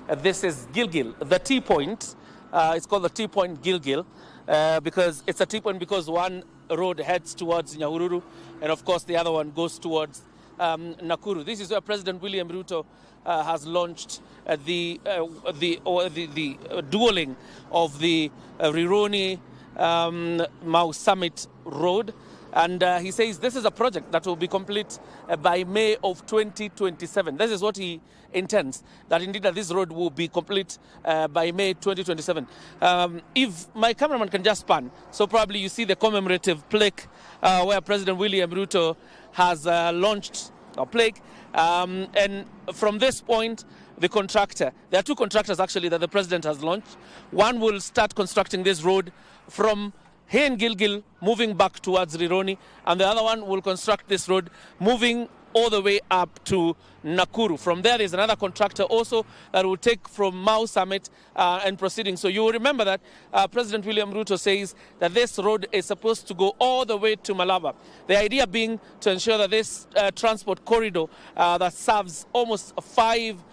This is Gilgil, the T point. It's called the T point Gilgil because it's a T point because one road heads towards Nyahururu and of course the other one goes towards Nakuru. This is where President William Ruto has launched the dueling of the Rironi-Mau Summit Road. And he says this is a project that will be complete by May of 2027. This is what he intends, that indeed that this road will be complete by May 2027. If my cameraman can just pan, so probably you see the commemorative plaque where President William Ruto has launched a plaque. And from this point, the contractor, there are two contractors actually that the president has launched. One will start constructing this road from here in Gilgil, moving back towards Rironi, and the other one will construct this road moving all the way up to Nakuru. From there, there's another contractor also that will take from Mau Summit and proceeding. So you will remember that President William Ruto says that this road is supposed to go all the way to Malaba. The idea being to ensure that this transport corridor that serves almost 5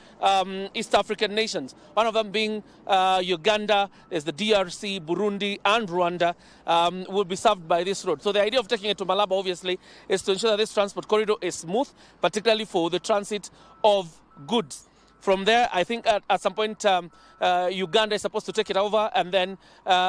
East African nations, one of them being Uganda, there's the DRC, Burundi, and Rwanda, will be served by this road. So the idea of taking it to Malaba, obviously, is to ensure that this transport corridor is smooth, particularly for the transit of goods. From there, I think at some point, Uganda is supposed to take it over and then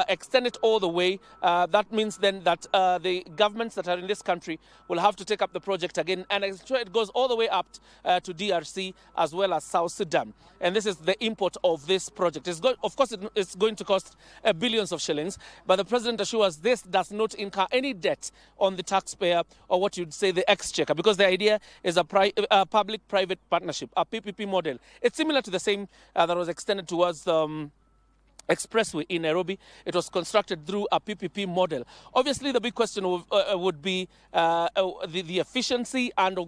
extend it all the way. That means then that the governments that are in this country will have to take up the project again and ensure it goes all the way up to DRC as well as South Sudan. And this is the import of this project. Of course, it's going to cost billions of shillings, but the president assures this does not incur any debt on the taxpayer or what you'd say the exchequer, because the idea is a public-private partnership, a PPP model. It's similar to the same that was extended towards expressway in Nairobi. It was constructed through a PPP model. Obviously, the big question would be the efficiency and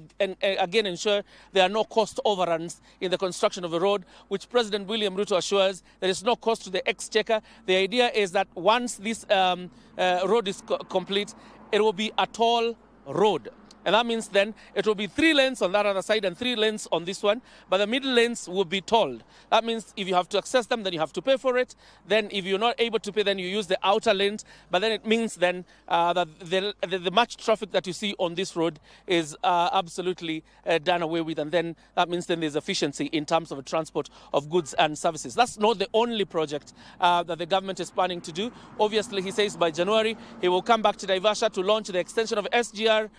again ensure there are no cost overruns in the construction of the road, which President William Ruto assures there is no cost to the exchequer. The idea is that once this road is complete, it will be a toll road. And that means then it will be 3 lanes on that other side and 3 lanes on this one, but the middle lanes will be tolled. That means if you have to access them, then you have to pay for it. Then if you're not able to pay, then you use the outer lanes. But then it means then that the much traffic that you see on this road is absolutely done away with. And then that means then there's efficiency in terms of the transport of goods and services. That's not the only project that the government is planning to do. Obviously, he says by January, he will come back to Naivasha to launch the extension of SGR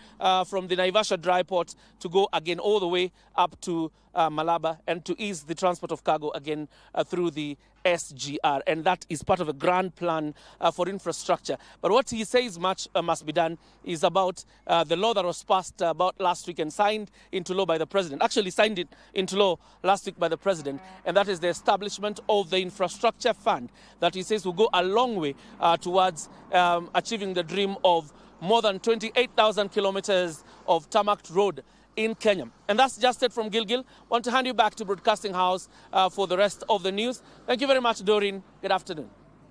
from the Naivasha dry port to go again all the way up to Malaba and to ease the transport of cargo again through the SGR. And that is part of a grand plan for infrastructure. But what he says much must be done is about the law that was passed about last week and signed into law by the president. Actually signed it into law last week by the president. And that is the establishment of the infrastructure fund that he says will go a long way towards achieving the dream of more than 28,000 kilometers of tarmacked road in Kenya. And that's just it from Gilgil. Want to hand you back to Broadcasting House for the rest of the news. Thank you very much, Doreen. Good afternoon.